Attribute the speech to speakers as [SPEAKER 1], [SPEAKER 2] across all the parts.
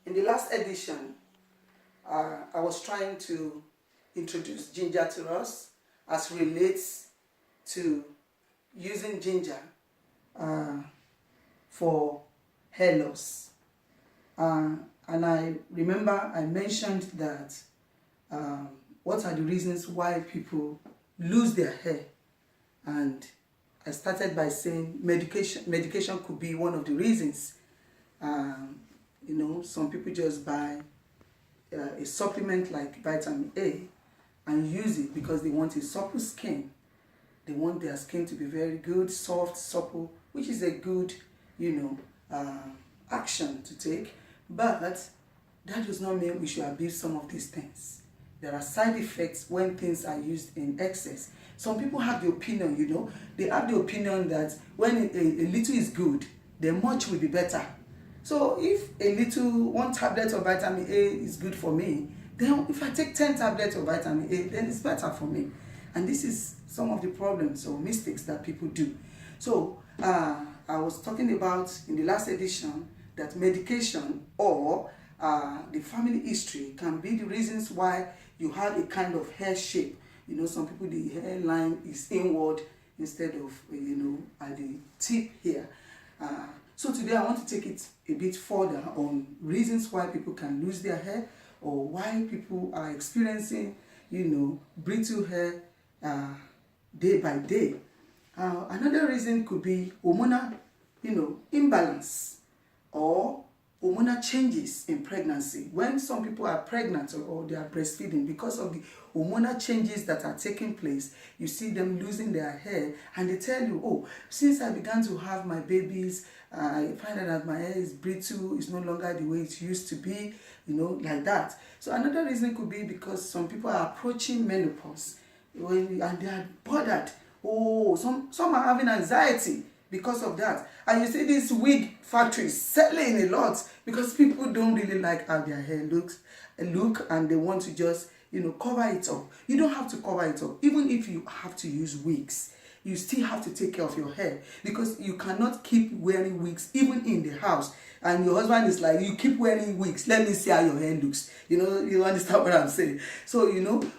[SPEAKER 1] In the last edition, I was trying to introduce ginger to us as relates to using ginger for hair loss. And I remember I mentioned that what are the reasons why people lose their hair, and I started by saying medication could be one of the reasons. Some people just buy a supplement like vitamin A and use it because they want a supple skin. They want their skin to be very good, soft, supple, which is a good, action to take. But that does not mean we should abuse some of these things. There are side effects when things are used in excess. Some people have the opinion, they have the opinion that when a little is good, then much will be better. So if one tablet of vitamin A is good for me, then if I take 10 tablets of vitamin A, then it's better for me. And this is some of the problems or mistakes that people do. So I was talking about in the last edition that medication or the family history can be the reasons why you have a kind of hair shape. Some people, the hairline is inward instead of, at the tip here. So today I want to take it a bit further on reasons why people can lose their hair or why people are experiencing, brittle hair day by day. Another reason could be hormonal, imbalance or hormonal changes in pregnancy. When some people are pregnant or they are breastfeeding, because of the hormonal changes that are taking place, you see them losing their hair, and they tell you, oh, since I began to have my babies, I find out that my hair is brittle, it's no longer the way it used to be, like that. So another reason could be because some people are approaching menopause and they are bothered. Oh, some are having anxiety because of that. And you see these wig factories selling a lot because people don't really like how their hair looks and they want to just cover it up. You don't have to cover it up. Even if you have to use wigs, you still have to take care of your hair, because you cannot keep wearing wigs even in the house. And your husband is like, you keep wearing wigs, let me see how your hair looks. You understand what I'm saying? So,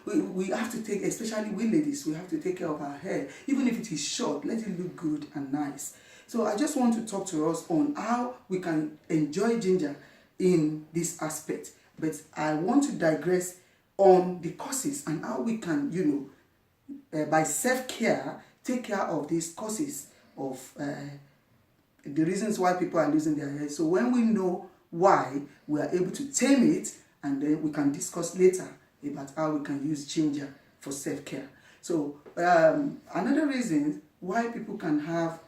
[SPEAKER 1] we have to take, especially we ladies, we have to take care of our hair. Even if it is short, let it look good and nice. So I just want to talk to us on how we can enjoy ginger in this aspect. But I want to digress on the causes and how we can, by self-care, take care of these causes of the reasons why people are losing their hair. So when we know why, we are able to tame it, and then we can discuss later about how we can use ginger for self-care. So another reason why people can have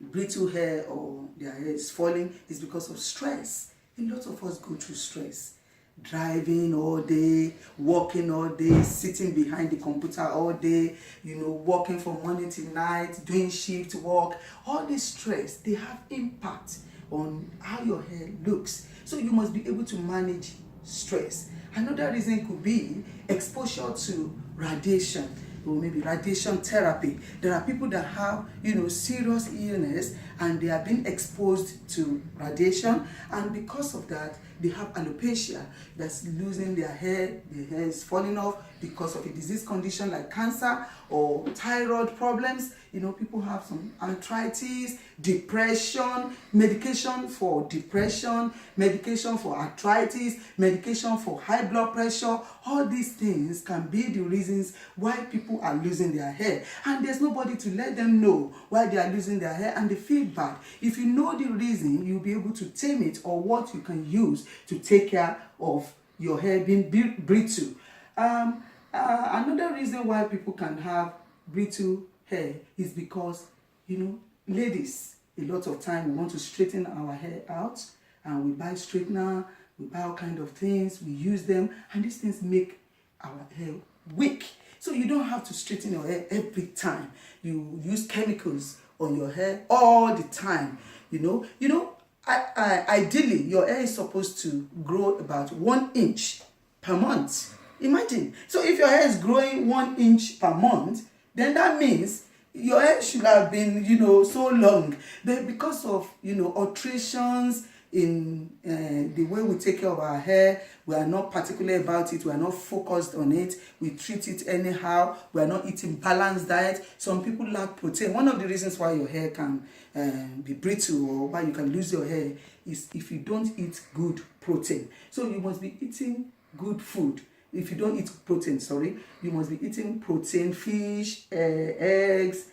[SPEAKER 1] brittle hair or their hair is falling is because of stress. A lot of us go through stress. Driving all day, working all day, sitting behind the computer all day, working from morning till night, doing shift work. All this stress, they have impact on how your hair looks. So you must be able to manage stress. Another reason could be exposure to radiation, or maybe radiation therapy. There are people that have, serious illness and they are being exposed to radiation, and because of that, they have alopecia, that's losing their hair is falling off because of a disease condition like cancer or thyroid problems. People have some arthritis, depression, medication for depression, medication for arthritis, medication for high blood pressure. All these things can be the reasons why people are losing their hair. And there's nobody to let them know why they are losing their hair, and they feel bad. If you know the reason, you'll be able to tame it, or what you can use to take care of your hair being brittle. Another reason why people can have brittle hair is because, ladies, a lot of time we want to straighten our hair out, and we buy straightener, we buy all kind of things, we use them, and these things make our hair weak. So you don't have to straighten your hair every time. You use chemicals on your hair all the time. Ideally, your hair is supposed to grow about 1 inch per month. Imagine. So if your hair is growing 1 inch per month, then that means your hair should have been, so long. But because of, alterations, in the way we take care of our hair. We are not particular about it. We are not focused on it. We treat it anyhow. We are not eating balanced diet. Some people lack protein. One of the reasons why your hair can be brittle or why you can lose your hair is if you don't eat good protein. So you must be eating good food. If you don't eat protein, you must be eating protein, fish, eggs,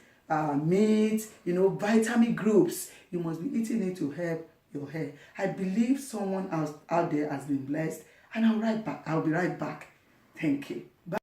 [SPEAKER 1] meat, vitamin groups. You must be eating it to help your hair. I believe someone out there has been blessed, and I'll be right back. Thank you. Bye.